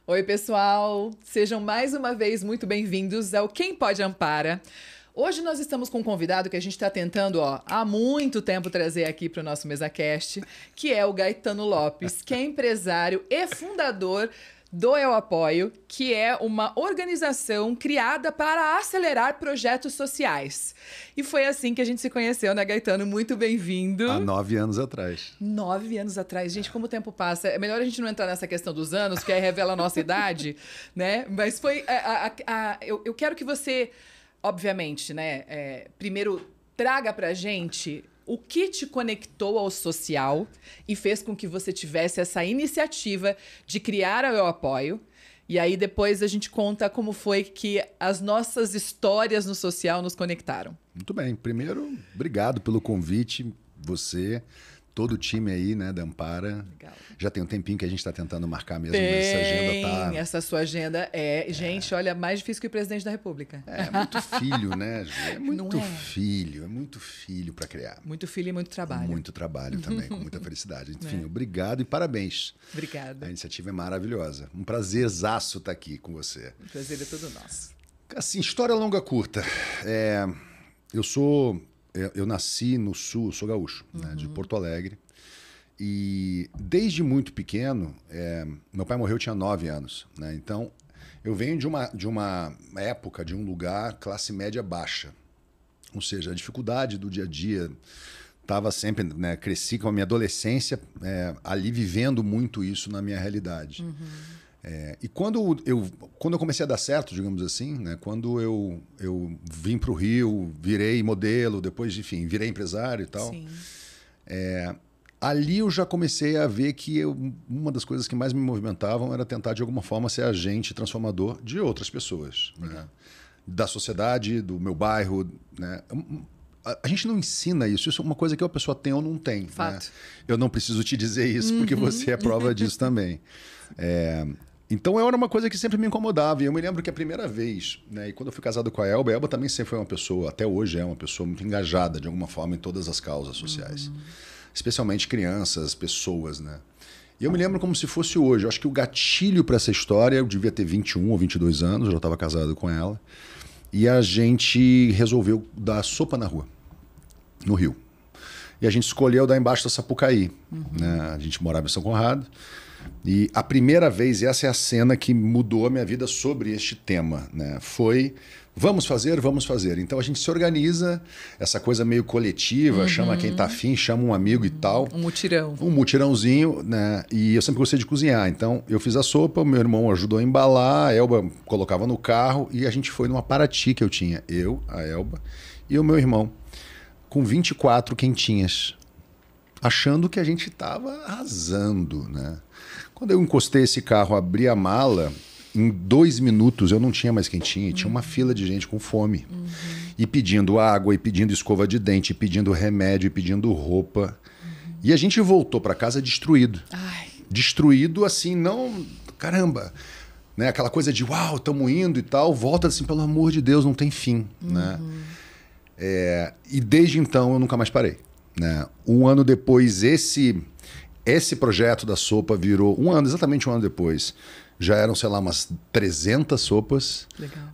Oi, pessoal! Sejam mais uma vez muito bem-vindos ao Quem Pode Ampara. Hoje nós estamos com um convidado que a gente está tentando há muito tempo trazer aqui para o nosso MesaCast, que é o Gaetano Lopes, que é empresário e fundador do Eu Apoio, que é uma organização criada para acelerar projetos sociais. E foi assim que a gente se conheceu, né, Gaetano? Muito bem-vindo. Há 9 anos atrás. 9 anos atrás. Gente, como o tempo passa. É melhor a gente não entrar nessa questão dos anos, porque aí revela a nossa idade, né? Mas foi... Eu quero que você, obviamente, né, primeiro traga pra gente o que te conectou ao social e fez com que você tivesse essa iniciativa de criar o Eu Apoio. E aí depois a gente conta como foi que as nossas histórias no social nos conectaram. Muito bem. Primeiro, obrigado pelo convite. Você, todo o time aí, né, da Ampara. Legal. Já tem um tempinho que a gente está tentando marcar mesmo. Essa agenda tá... Essa sua agenda gente, olha, mais difícil que o presidente da República. É muito filho, né, Ju? É muito filho para criar. Muito filho e muito trabalho. Muito trabalho também, com muita felicidade. Enfim, obrigado e parabéns. Obrigada. A iniciativa é maravilhosa. Um prazerzaço estar aqui com você. O prazer é todo nosso. Assim, história longa curta. Eu nasci no Sul, sou gaúcho, né, de Porto Alegre. E desde muito pequeno, meu pai morreu, eu tinha 9 anos. Né? Então, eu venho de uma época, de um lugar, classe média baixa. Ou seja, a dificuldade do dia a dia estava sempre... Né, cresci com a minha adolescência ali vivendo muito isso na minha realidade. E quando eu comecei a dar certo, digamos assim, né, quando eu vim para o Rio, virei modelo, depois, enfim, virei empresário e tal... Sim. Ali eu já comecei a ver que uma das coisas que mais me movimentavam era tentar, de alguma forma, ser agente transformador de outras pessoas. Né? Da sociedade, do meu bairro. Né? A gente não ensina isso. Isso é uma coisa que a pessoa tem ou não tem. Fato. Né? Eu não preciso te dizer isso, porque você é prova disso também. Então, era uma coisa que sempre me incomodava. E eu me lembro que a primeira vez, né, e quando eu fui casado com a Elba também sempre foi uma pessoa, até hoje é uma pessoa muito engajada, de alguma forma, em todas as causas sociais. Especialmente crianças, pessoas, né? E eu me lembro como se fosse hoje. Eu acho que o gatilho para essa história, eu devia ter 21 ou 22 anos, eu já estava casado com ela, e a gente resolveu dar sopa na rua, no Rio. E a gente escolheu dar embaixo da Sapucaí. Né? A gente morava em São Conrado. E a primeira vez, e essa é a cena que mudou a minha vida sobre este tema, né? Foi... Vamos fazer. Então a gente se organiza, essa coisa meio coletiva, chama quem tá afim, chama um amigo e tal. Um mutirão. Um mutirãozinho, né? E eu sempre gostei de cozinhar. Então eu fiz a sopa, meu irmão ajudou a embalar, a Elba colocava no carro e a gente foi numa Paraty que eu tinha. Eu, a Elba e o meu irmão, com 24 quentinhas, achando que a gente estava arrasando, né? Quando eu encostei esse carro, abri a mala... Em 2 minutos eu não tinha mais quentinha, tinha uma fila de gente com fome. E pedindo água, e pedindo escova de dente, e pedindo remédio, e pedindo roupa. E a gente voltou para casa destruído. Ai. Destruído assim, não... Caramba! Né? Aquela coisa de, uau, estamos indo e tal. Volta assim, pelo amor de Deus, não tem fim. Né? E desde então eu nunca mais parei. Né? Um ano depois, esse projeto da sopa virou... exatamente um ano depois... Já eram, sei lá, umas 300 sopas. Legal.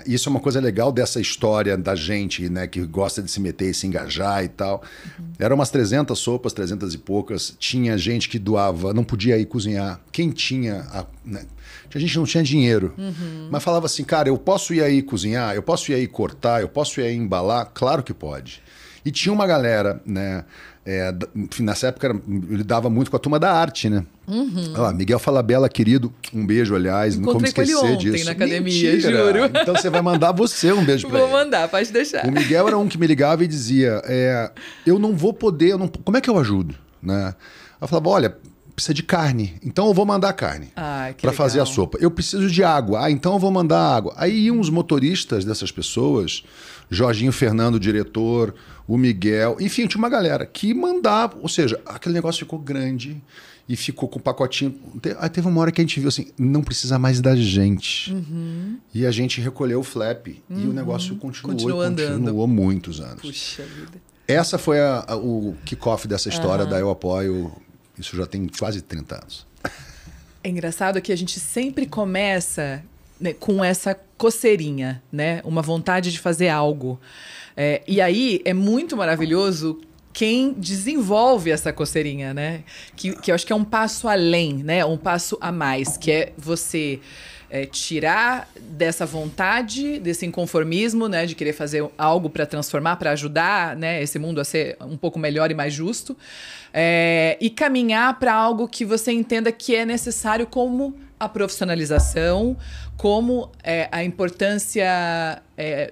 Isso é uma coisa legal dessa história da gente, né, que gosta de se meter e se engajar e tal. Eram umas 300 sopas, 300 e poucas. Tinha gente que doava, não podia ir cozinhar. Quem tinha... né? A gente não tinha dinheiro. Mas falava assim, cara, eu posso ir aí cozinhar? Eu posso ir aí cortar? Eu posso ir aí embalar? Claro que pode. E tinha uma galera, né... nessa época eu lidava muito com a turma da arte, né? Miguel Falabella, querido, um beijo, aliás, não como esquecer com ele ontem disso. Na academia, Mentira. juro. Então você vai mandar você um beijo pra ele. Vou mandar, pode deixar. O Miguel era um que me ligava e dizia, eu não vou poder, como é que eu ajudo? Né? Eu falava, olha, precisa de carne, então eu vou mandar carne para fazer a sopa. Eu preciso de água, então eu vou mandar água. Aí iam os motoristas dessas pessoas, Jorginho Fernando, o diretor, o Miguel, enfim, tinha uma galera que mandava, ou seja, aquele negócio ficou grande e ficou com o pacotinho. Aí teve uma hora que a gente viu assim, não precisa mais da gente. E a gente recolheu o flap e o negócio continuou muitos anos. Puxa vida. Essa foi o kickoff dessa história da Eu Apoio. Isso já tem quase 30 anos. É engraçado que a gente sempre começa, né, com essa coceirinha, né? Uma vontade de fazer algo. E aí é muito maravilhoso quem desenvolve essa coceirinha, né? Que eu acho que é um passo além, né? Um passo a mais, que é você tirar dessa vontade, desse inconformismo, né? De querer fazer algo para transformar, para ajudar, né, esse mundo a ser um pouco melhor e mais justo. E caminhar para algo que você entenda que é necessário, como a profissionalização, como a importância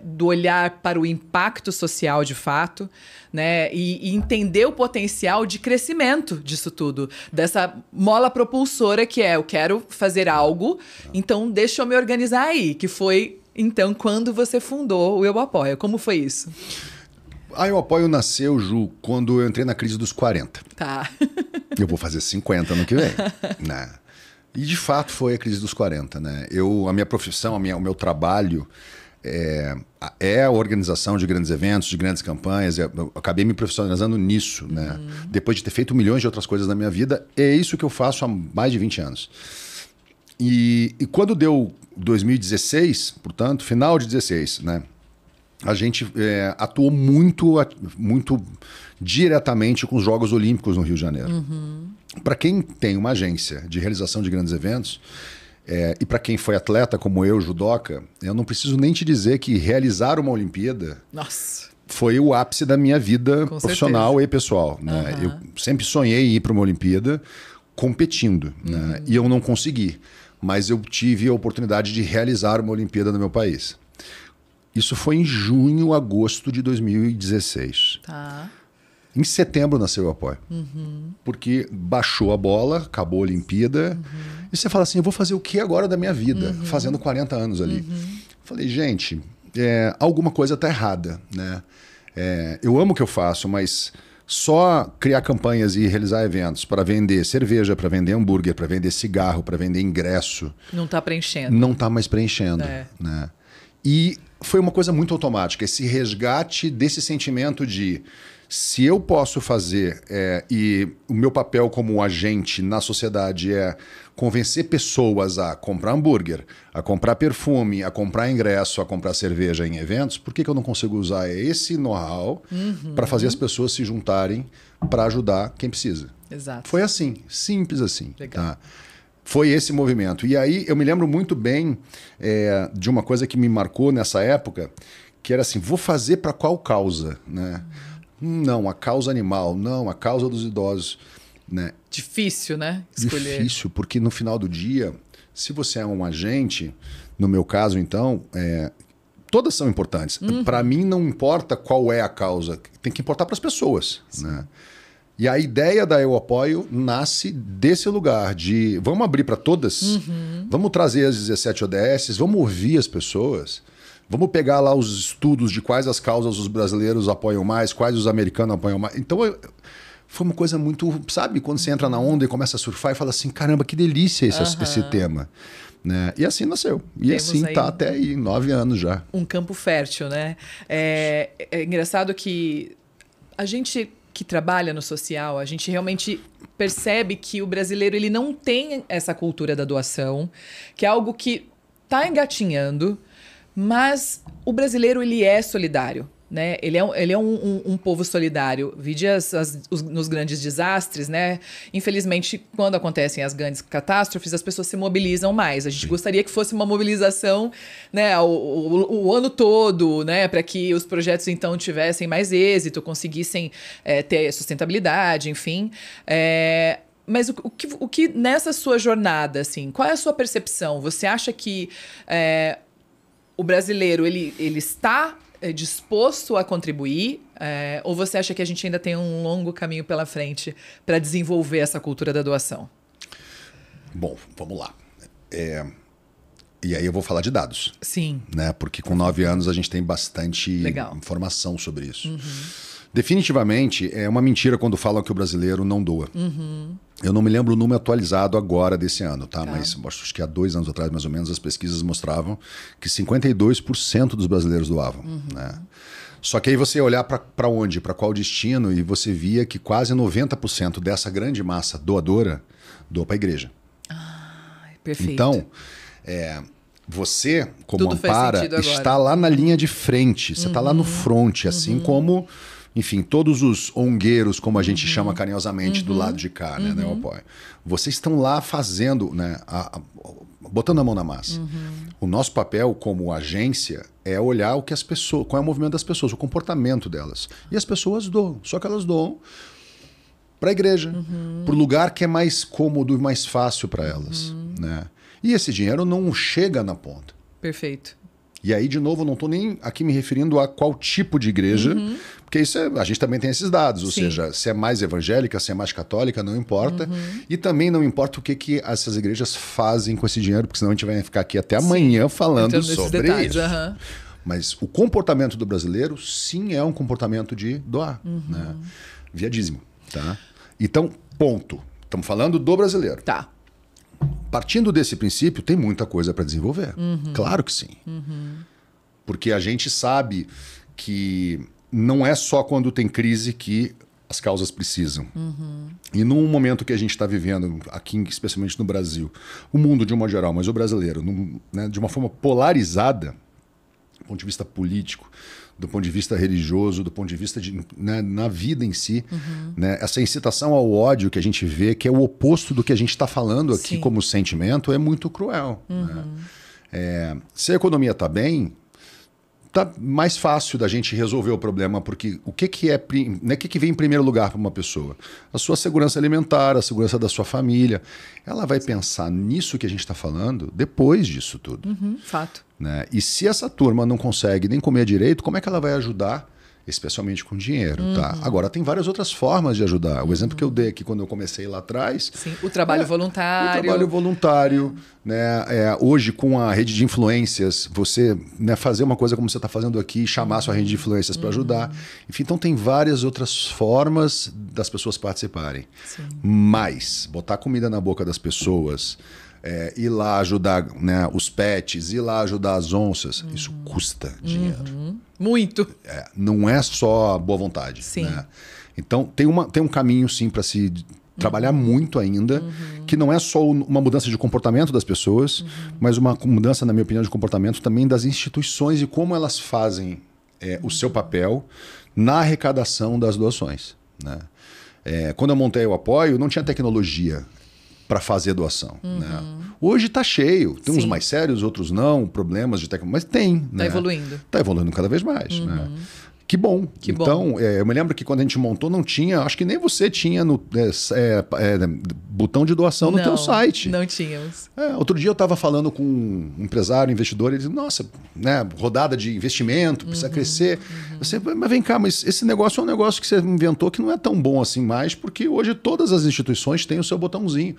do olhar para o impacto social de fato, né? E entender o potencial de crescimento disso tudo, dessa mola propulsora que eu quero fazer algo, então deixa eu me organizar aí, que foi, então, quando você fundou o Eu Apoio. Como foi isso? Eu Apoio nasceu, Ju, quando eu entrei na crise dos 40. Tá. Eu vou fazer 50 ano que vem, né? E de fato foi a crise dos 40, né? A minha profissão, o meu trabalho é a organização de grandes eventos, de grandes campanhas. Eu acabei me profissionalizando nisso, né? Depois de ter feito milhões de outras coisas na minha vida, é isso que eu faço há mais de 20 anos. E quando deu 2016, portanto, final de 16, né? A gente atuou muito diretamente com os Jogos Olímpicos no Rio de Janeiro. Para quem tem uma agência de realização de grandes eventos, e para quem foi atleta como eu, judoca, eu não preciso nem te dizer que realizar uma Olimpíada foi o ápice da minha vida profissional e pessoal. Né? Eu sempre sonhei em ir para uma Olimpíada competindo, né? E eu não consegui. Mas eu tive a oportunidade de realizar uma Olimpíada no meu país. Isso foi em junho, agosto de 2016. Tá. Em setembro nasceu o Apoio. Porque baixou a bola, acabou a Olimpíada. E você fala assim, eu vou fazer o que agora da minha vida? Fazendo 40 anos ali. Falei, gente, alguma coisa está errada, né? Eu amo o que eu faço, mas só criar campanhas e realizar eventos para vender cerveja, para vender hambúrguer, para vender cigarro, para vender ingresso... Não está preenchendo. Não está mais preenchendo, né? E foi uma coisa muito automática, esse resgate desse sentimento de... Se eu posso fazer, e o meu papel como agente na sociedade é convencer pessoas a comprar hambúrguer, a comprar perfume, a comprar ingresso, a comprar cerveja em eventos, por que eu não consigo usar esse know-how para fazer as pessoas se juntarem para ajudar quem precisa? Exato. Foi assim, simples assim. Legal. Tá? Foi esse movimento. E aí eu me lembro muito bem de uma coisa que me marcou nessa época, que era assim, vou fazer para qual causa, né? Não, a causa animal. Não, a causa dos idosos. Né? Difícil, né? Escolher. Difícil, porque no final do dia, se você é um agente, no meu caso, então, todas são importantes. Para mim, não importa qual é a causa, tem que importar para as pessoas. Né? E a ideia da Eu Apoio nasce desse lugar de vamos abrir para todas, vamos trazer as 17 ODSs, vamos ouvir as pessoas. Vamos pegar lá os estudos de quais as causas os brasileiros apoiam mais, quais os americanos apoiam mais. Então, foi uma coisa muito... Sabe, quando você entra na onda e começa a surfar e fala assim, caramba, que delícia esse tema. Né? E assim nasceu. E temos assim está até aí, 9 anos já. Um campo fértil, né? É engraçado que a gente que trabalha no social, a gente realmente percebe que o brasileiro ele não tem essa cultura da doação, que é algo que está engatinhando. Mas o brasileiro, ele é solidário, né? Ele é um povo solidário. Vide nos grandes desastres, né? Infelizmente, quando acontecem as grandes catástrofes, as pessoas se mobilizam mais. A gente gostaria que fosse uma mobilização, né, o ano todo, né? Para que os projetos, então, tivessem mais êxito, conseguissem ter sustentabilidade, enfim. Mas o que nessa sua jornada, assim, qual é a sua percepção? Você acha que... o brasileiro, ele está disposto a contribuir? Ou você acha que a gente ainda tem um longo caminho pela frente para desenvolver essa cultura da doação? Bom, vamos lá. E aí eu vou falar de dados. Sim. Né? Porque com 9 anos a gente tem bastante informação sobre isso. Definitivamente, é uma mentira quando falam que o brasileiro não doa. Eu não me lembro o número atualizado agora desse ano, tá? Mas acho que há 2 anos atrás, mais ou menos, as pesquisas mostravam que 52% dos brasileiros doavam. Né? Só que aí você olhar para onde, para qual destino, e você via que quase 90% dessa grande massa doadora doa para a igreja. Perfeito. Então, você, como Tudo faz Ampara, sentido agora. está lá na linha de frente. Você está lá no front, assim como, enfim, todos os ongueiros, como a gente chama carinhosamente, do lado de cá, né, o apoio. Vocês estão lá fazendo, né, botando a mão na massa. O nosso papel como agência é olhar o que as pessoas, qual é o movimento das pessoas, o comportamento delas. E as pessoas doam, só que elas doam para a igreja, para o lugar que é mais cômodo e mais fácil para elas, né? E esse dinheiro não chega na ponta. Perfeito. E aí, de novo, eu não estou nem aqui me referindo a qual tipo de igreja, porque isso a gente também tem esses dados, ou seja, se é mais evangélica, se é mais católica, não importa. E também não importa o que essas igrejas fazem com esse dinheiro, porque senão a gente vai ficar aqui até amanhã falando sobre detalhes, isso. Mas o comportamento do brasileiro, sim, é um comportamento de doar, né? Via dízimo, tá? Então, ponto. Estamos falando do brasileiro. Tá. Partindo desse princípio, tem muita coisa para desenvolver. Claro que sim. Porque a gente sabe que não é só quando tem crise que as causas precisam. E num momento que a gente está vivendo, aqui especialmente no Brasil, o mundo de uma geral, mas o brasileiro, né, de uma forma polarizada, do ponto de vista político, do ponto de vista religioso, do ponto de vista né, na vida em si, né, essa incitação ao ódio que a gente vê, que é o oposto do que a gente está falando aqui como sentimento, é muito cruel. Né? Se a economia está bem, tá mais fácil da gente resolver o problema, porque o que vem em primeiro lugar para uma pessoa? A sua segurança alimentar, a segurança da sua família. Ela vai pensar nisso que a gente está falando depois disso tudo. Fato. Né? E se essa turma não consegue nem comer direito, como é que ela vai ajudar? Especialmente com dinheiro, tá? Agora, tem várias outras formas de ajudar. O exemplo que eu dei aqui quando eu comecei lá atrás... Sim, o trabalho voluntário. O trabalho voluntário, né? Hoje, com a rede de influências, você, né, fazer uma coisa como você está fazendo aqui, chamar a sua rede de influências para ajudar. Enfim, então tem várias outras formas das pessoas participarem. Mas, botar comida na boca das pessoas... ir lá ajudar, né, os pets, ir lá ajudar as onças, isso custa dinheiro. Muito. Não é só boa vontade. Né? Então, tem um caminho, sim, para se trabalhar muito ainda, que não é só uma mudança de comportamento das pessoas, mas uma mudança, na minha opinião, de comportamento também das instituições e como elas fazem o seu papel na arrecadação das doações. Né? Quando eu montei o apoio, não tinha tecnologia para fazer doação. Né? Hoje está cheio. Tem uns mais sérios, outros não, problemas de tecnologia, mas tem. Está, né? Evoluindo. Está evoluindo cada vez mais. Né? Que bom. Então, eu me lembro que quando a gente montou, não tinha, acho que nem você tinha no botão de doação no teu site. Não tínhamos. Outro dia eu estava falando com um empresário, investidor, ele disse, nossa, né, rodada de investimento, precisa crescer. Eu sei, mas vem cá, mas esse negócio é um negócio que você inventou que não é tão bom assim mais, porque hoje todas as instituições têm o seu botãozinho.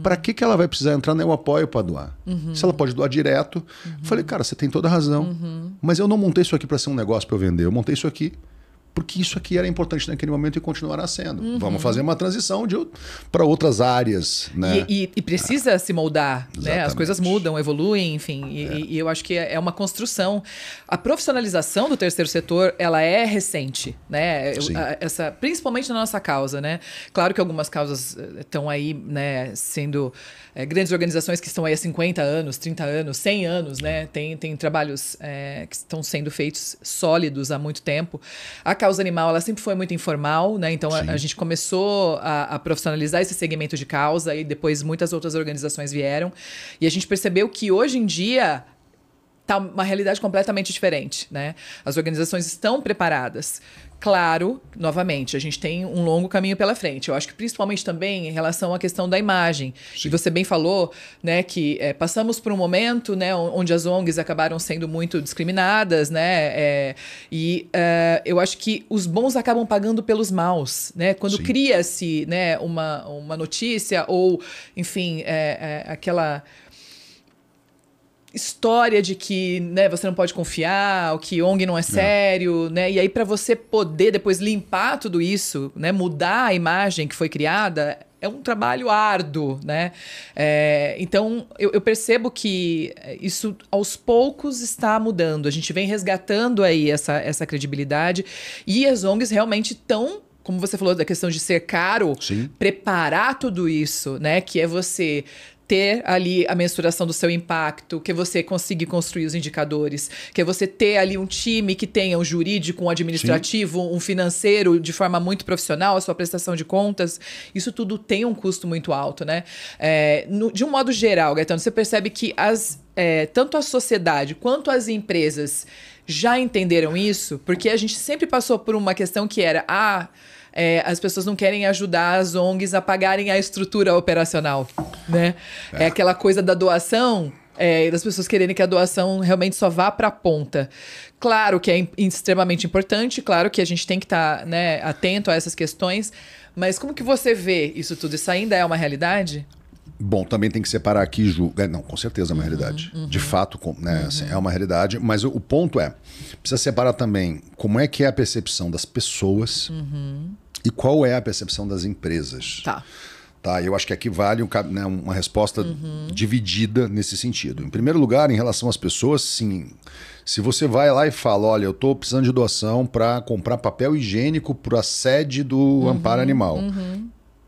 Para que ela vai precisar entrar no apoio para doar? Se ela pode doar direto. Eu falei, cara, você tem toda a razão. Mas eu não montei isso aqui para ser um negócio para eu vender. Eu montei isso aqui porque isso aqui era importante naquele momento e continuará sendo. Vamos fazer uma transição para outras áreas. Né? E precisa se moldar. Né? As coisas mudam, evoluem, enfim. E eu acho que é uma construção. A profissionalização do terceiro setor, ela é recente. Né? Principalmente na nossa causa. Né? Claro que algumas causas estão aí, né, sendo... grandes organizações que estão aí há 50 anos, 30 anos, 100 anos, né? Tem trabalhos que estão sendo feitos sólidos há muito tempo. A causa animal, ela sempre foi muito informal, né? Então, a gente começou a profissionalizar esse segmento de causa e depois muitas outras organizações vieram. E a gente percebeu que hoje em dia está uma realidade completamente diferente, né? As organizações estão preparadas. Claro, novamente, a gente tem um longo caminho pela frente. Eu acho que principalmente também em relação à questão da imagem. E você bem falou, né, que passamos por um momento, né, onde as ONGs acabaram sendo muito discriminadas, né? Eu acho que os bons acabam pagando pelos maus, né? Quando cria-se, né, uma notícia ou, enfim, aquela história de que, né, você não pode confiar, o que ONG não é sério, né? E aí para você poder depois limpar tudo isso, né, mudar a imagem que foi criada, é um trabalho árduo, né? Então eu percebo que isso aos poucos está mudando. A gente vem resgatando aí essa credibilidade e as ONGs realmente estão como você falou da questão de ser caro, Sim. preparar tudo isso, né? Que é você ter ali a mensuração do seu impacto, que é você conseguir construir os indicadores, que é você ter ali um time que tenha um jurídico, um administrativo, um financeiro de forma muito profissional, a sua prestação de contas. Isso tudo tem um custo muito alto, né? De um modo geral, Gaetano, você percebe que tanto a sociedade quanto as empresas já entenderam isso? Porque a gente sempre passou por uma questão que era... as pessoas não querem ajudar as ONGs a pagarem a estrutura operacional, né? É aquela coisa da doação, das pessoas quererem que a doação realmente só vá para a ponta. Claro que é extremamente importante, claro que a gente tem que estar, né, atento a essas questões, mas como que você vê isso tudo? Isso ainda é uma realidade? Bom, também tem que separar aqui, Ju. Não, com certeza é uma realidade. De fato, né, assim, é uma realidade. Mas o ponto precisa separar também como é que é a percepção das pessoas e qual é a percepção das empresas. Tá, eu acho que aqui vale né, uma resposta dividida nesse sentido. Em primeiro lugar, em relação às pessoas, sim. Se você vai lá e fala, olha, eu estou precisando de doação para comprar papel higiênico para a sede do Amparo Animal,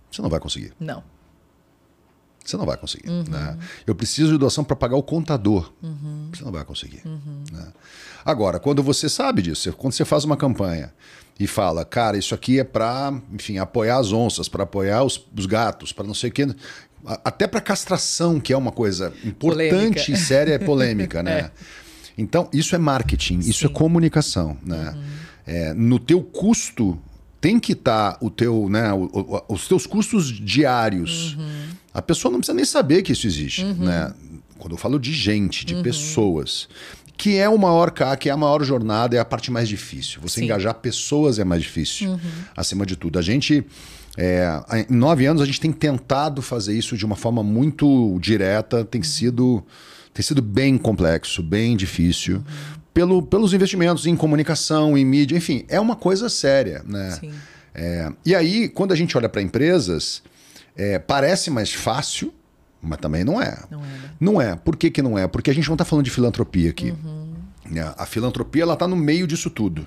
você não vai conseguir. Não. Você não vai conseguir. Né? Eu preciso de doação para pagar o contador. Você não vai conseguir. Né? Agora, quando você sabe disso, quando você faz uma campanha e fala, cara, isso aqui é para, enfim, apoiar as onças, para apoiar os gatos, para não sei o quê, até para castração, que é uma coisa importante polêmica. E séria, é polêmica, né? Então, isso é marketing, isso é comunicação. Né? No teu custo, tem que estar o teu, né, os teus custos diários. A pessoa não precisa nem saber que isso existe. Né? Quando eu falo de gente, de pessoas, que é o maior CAC, é a maior jornada, é a parte mais difícil. Você engajar pessoas é mais difícil, acima de tudo. A gente, em 9 anos, a gente tem tentado fazer isso de uma forma muito direta, tem sido bem complexo, bem difícil, pelos investimentos em comunicação, em mídia, enfim, é uma coisa séria. Né? Sim. E aí, quando a gente olha para empresas, parece mais fácil, mas também não é. Não é, né? Não é. Por que não é? Porque a gente não está falando de filantropia aqui. A filantropia está no meio disso tudo.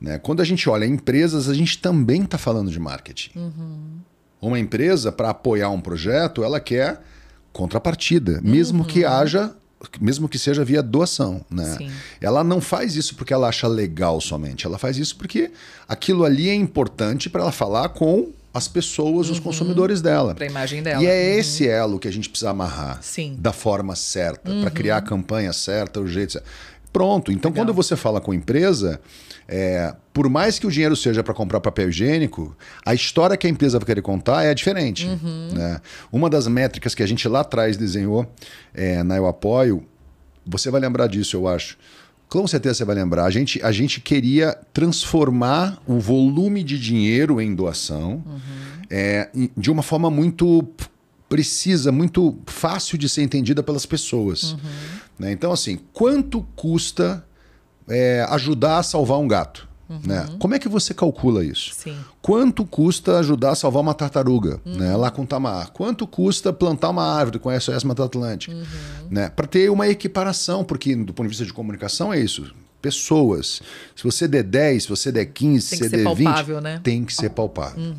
Né? Quando a gente olha empresas, a gente também está falando de marketing. Uma empresa, para apoiar um projeto, ela quer contrapartida, mesmo que seja via doação. Né? Ela não faz isso porque ela acha legal somente. Ela faz isso porque aquilo ali é importante para ela falar com as pessoas, os consumidores dela. Para a imagem dela. E é esse elo que a gente precisa amarrar da forma certa, para criar a campanha certa, o jeito certo. Pronto. Então, quando você fala com empresa, por mais que o dinheiro seja para comprar papel higiênico, a história que a empresa vai querer contar é diferente. Né? Uma das métricas que a gente lá atrás desenhou na Eu Apoio, você vai lembrar disso, eu acho. Com certeza você vai lembrar. A gente queria transformar o volume de dinheiro em doação de uma forma muito precisa, muito fácil de ser entendida pelas pessoas. Né? Então, assim, quanto custa ajudar a salvar um gato? Né? Como é que você calcula isso? Quanto custa ajudar a salvar uma tartaruga, né? Lá com o Tamar? Quanto custa plantar uma árvore com a SOS Mata Atlântica? Né? Para ter uma equiparação, porque do ponto de vista de comunicação é isso. Pessoas. Se você der 10, se você der 15, se você der 20, palpável, né? Tem que ser palpável.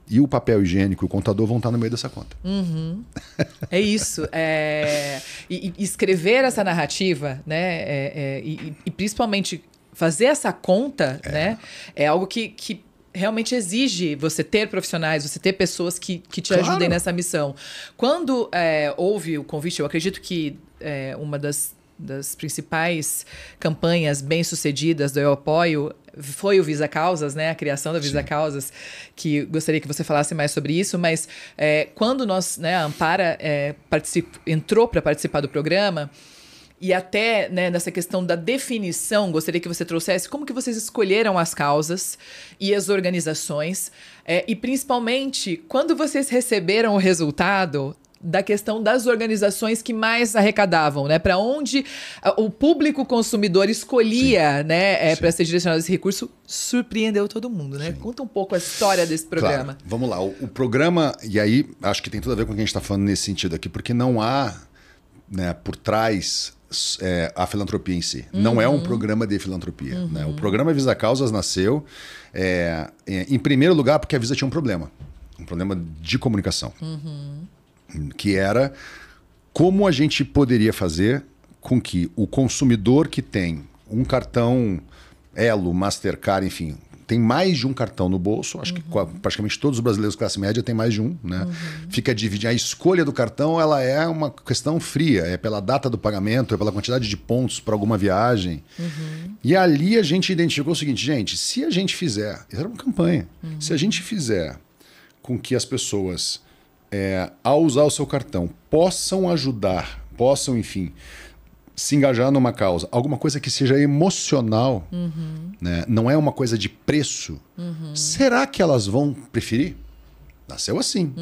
E o papel higiênico e o contador vão estar no meio dessa conta. É isso. E escrever essa narrativa, né? E principalmente fazer essa conta, né? É algo que realmente exige você ter profissionais, você ter pessoas que te ajudem nessa missão. Quando houve o convite, eu acredito que uma das principais campanhas bem-sucedidas do Eu Apoio foi o Visa Causas, né? A criação da Visa Causas, que gostaria que você falasse mais sobre isso, mas quando nós, né, a Ampara entrou para participar do programa, e até, né, nessa questão da definição, gostaria que você trouxesse como que vocês escolheram as causas e as organizações, e principalmente, quando vocês receberam o resultado da questão das organizações que mais arrecadavam, né? Para onde o público consumidor escolhia, né, para ser direcionado esse recurso, surpreendeu todo mundo, né? Conta um pouco a história desse programa. Claro. Vamos lá. O programa, e aí acho que tem tudo a ver com o que a gente está falando nesse sentido aqui, porque não há, né, por trás a filantropia em si. Não é um programa de filantropia. Né? O programa Visa Causas nasceu, em primeiro lugar, porque a Visa tinha um problema de comunicação, que era como a gente poderia fazer com que o consumidor que tem um cartão Elo, Mastercard, enfim, tem mais de um cartão no bolso, acho que praticamente todos os brasileiros de classe média têm mais de um, né? Fica dividido. A escolha do cartão, ela é uma questão fria, é pela data do pagamento, é pela quantidade de pontos para alguma viagem. E ali a gente identificou o seguinte, gente, se a gente fizer, isso era uma campanha, se a gente fizer com que as pessoas, ao usar o seu cartão, possam ajudar, possam, enfim, se engajar numa causa, alguma coisa que seja emocional, né? Não é uma coisa de preço, será que elas vão preferir? Nasceu assim.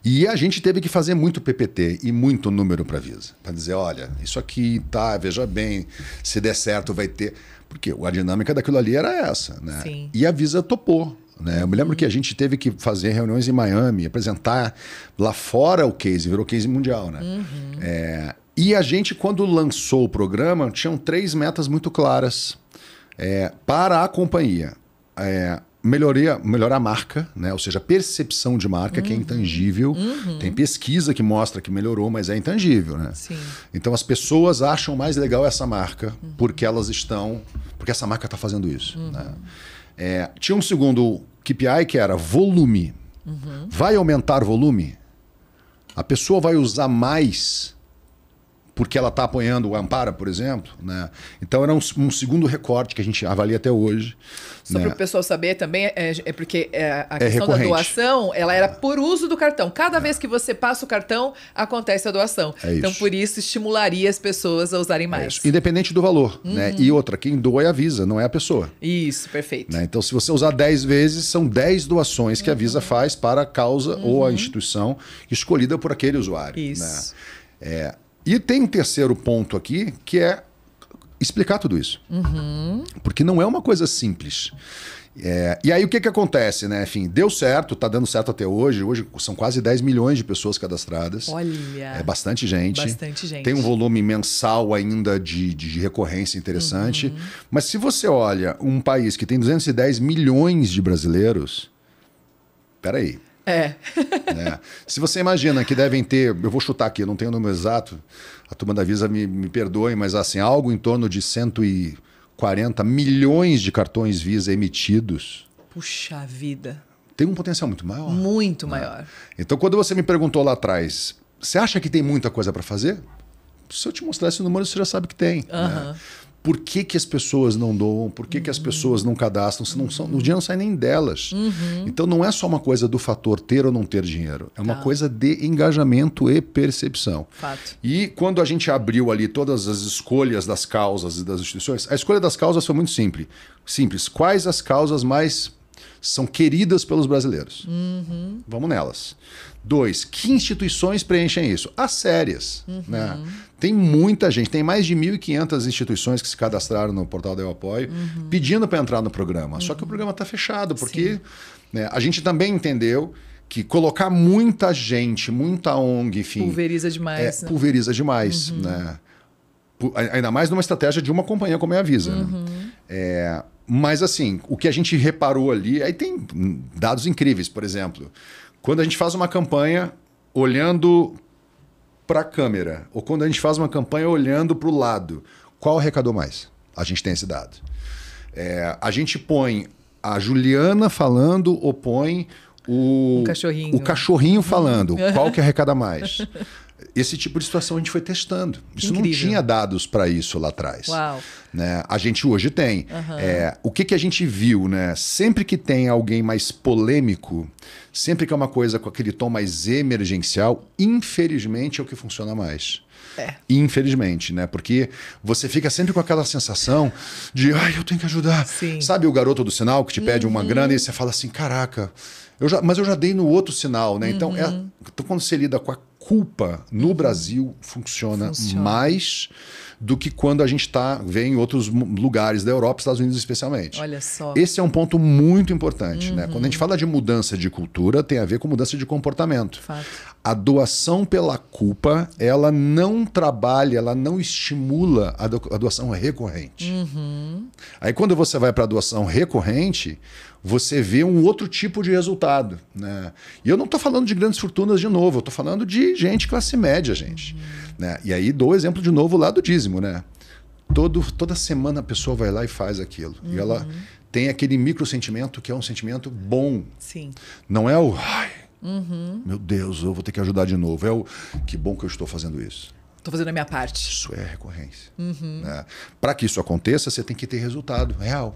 E a gente teve que fazer muito PPT e muito número para a Visa, para dizer, olha, isso aqui tá, veja bem, se der certo vai ter... Porque a dinâmica daquilo ali era essa, né? Sim. E a Visa topou. Né? Eu me lembro que a gente teve que fazer reuniões em Miami, apresentar lá fora o case, virou case mundial, né? E a gente, quando lançou o programa, tinham 3 metas muito claras para a companhia. Melhorar a marca, né? Ou seja, a percepção de marca, que é intangível. Tem pesquisa que mostra que melhorou, mas é intangível. Né? Sim. Então as pessoas acham mais legal essa marca porque essa marca está fazendo isso. Né? Tinha um segundo KPI que era volume. Vai aumentar o volume? A pessoa vai usar mais porque ela está apoiando o Ampara, por exemplo. Né? Então era um segundo recorte que a gente avalia até hoje. Só né? para o pessoal saber também, porque a questão da recorrente. doação, ela era por uso do cartão. Cada vez que você passa o cartão, acontece a doação. Então, por isso, estimularia as pessoas a usarem mais. Independente do valor. Né? E outra, quem doa é a Visa, não é a pessoa. Isso, perfeito. Né? Então, se você usar 10 vezes, são 10 doações que a Visa faz para a causa ou a instituição escolhida por aquele usuário. Isso. Né? E tem um terceiro ponto aqui, que é explicar tudo isso. Porque não é uma coisa simples. E aí o que acontece, né? Enfim, deu certo, está dando certo até hoje. Hoje são quase 10 milhões de pessoas cadastradas. Olha! É bastante gente. Bastante gente. Tem um volume mensal ainda de recorrência interessante. Mas se você olha um país que tem 210 milhões de brasileiros, peraí. Né? Se você imagina que devem ter, eu vou chutar aqui, eu não tenho o número exato, a turma da Visa me perdoe, mas assim, algo em torno de 140 milhões de cartões Visa emitidos. Puxa vida. Tem um potencial muito maior. Muito maior. Então, quando você me perguntou lá atrás, você acha que tem muita coisa para fazer? Se eu te mostrar esse número, você já sabe que tem. Né? Por que as pessoas não doam? Por que as pessoas não cadastram? Se não são, o dinheiro não sai nem delas. Então não é só uma coisa do fator ter ou não ter dinheiro. É uma coisa de engajamento e percepção. Fato. E quando a gente abriu ali todas as escolhas das causas e das instituições, a escolha das causas foi muito simples. Quais as causas mais são queridas pelos brasileiros? Vamos nelas. 2, que instituições preenchem isso? As sérias. Né? Tem muita gente, tem mais de 1.500 instituições que se cadastraram no portal do Eu Apoio pedindo para entrar no programa. Só que o programa está fechado, porque né, a gente também entendeu que colocar muita gente, muita ONG, enfim... Pulveriza demais. Né? Pulveriza demais. Né? Ainda mais numa estratégia de uma companhia como é a Visa. Né? Mas assim, o que a gente reparou ali... Aí tem dados incríveis, por exemplo... Quando a gente faz uma campanha olhando para a câmera, ou quando a gente faz uma campanha olhando para o lado, qual arrecadou mais? A gente tem esse dado. A gente põe a Juliana falando ou põe o cachorrinho falando. Qual que arrecada mais? Esse tipo de situação a gente foi testando. Isso não tinha dados para isso lá atrás. Uau. Né? A gente hoje tem. O que a gente viu? Né? Sempre que tem alguém mais polêmico, sempre que é uma coisa com aquele tom mais emergencial, infelizmente é o que funciona mais. Infelizmente, né? Porque você fica sempre com aquela sensação de eu tenho que ajudar. Sim. Sabe o garoto do sinal que te pede uma grana e você fala assim, caraca, mas eu já dei no outro sinal, né? Então, quando você lida com a culpa no Brasil funciona mais do que quando a gente vê em outros lugares da Europa, Estados Unidos especialmente. Olha só. Esse é um ponto muito importante. Né? Quando a gente fala de mudança de cultura, tem a ver com mudança de comportamento. Fato. A doação pela culpa, ela não trabalha, ela não estimula a doação recorrente. Aí quando você vai para a doação recorrente, você vê um outro tipo de resultado. Né? E eu não estou falando de grandes fortunas de novo, eu estou falando de gente classe média, gente. Né? E aí dou o exemplo de novo lá do dízimo. Né? Toda semana a pessoa vai lá e faz aquilo. E ela tem aquele micro sentimento que é um sentimento bom. Sim. Não é o... Ai, meu Deus, eu vou ter que ajudar de novo. É o que bom que eu estou fazendo isso. Estou fazendo a minha parte. Isso é recorrência. Né? Para que isso aconteça, você tem que ter resultado real.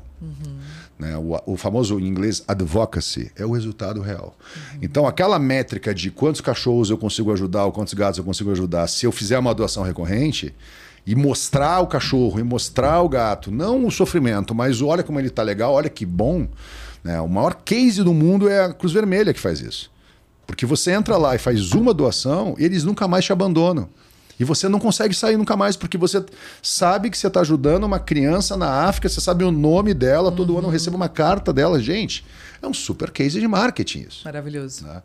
Né? O famoso em inglês advocacy é o resultado real. Então, aquela métrica de quantos cachorros eu consigo ajudar ou quantos gatos eu consigo ajudar, se eu fizer uma doação recorrente e mostrar o cachorro e mostrar o gato, não o sofrimento, mas olha como ele está legal, olha que bom. Né? O maior case do mundo é a Cruz Vermelha que faz isso. Porque você entra lá e faz uma doação, eles nunca mais te abandonam. E você não consegue sair nunca mais, porque você sabe que você está ajudando uma criança na África, você sabe o nome dela, todo ano eu recebo uma carta dela. Gente, é um super case de marketing isso. Maravilhoso. Né?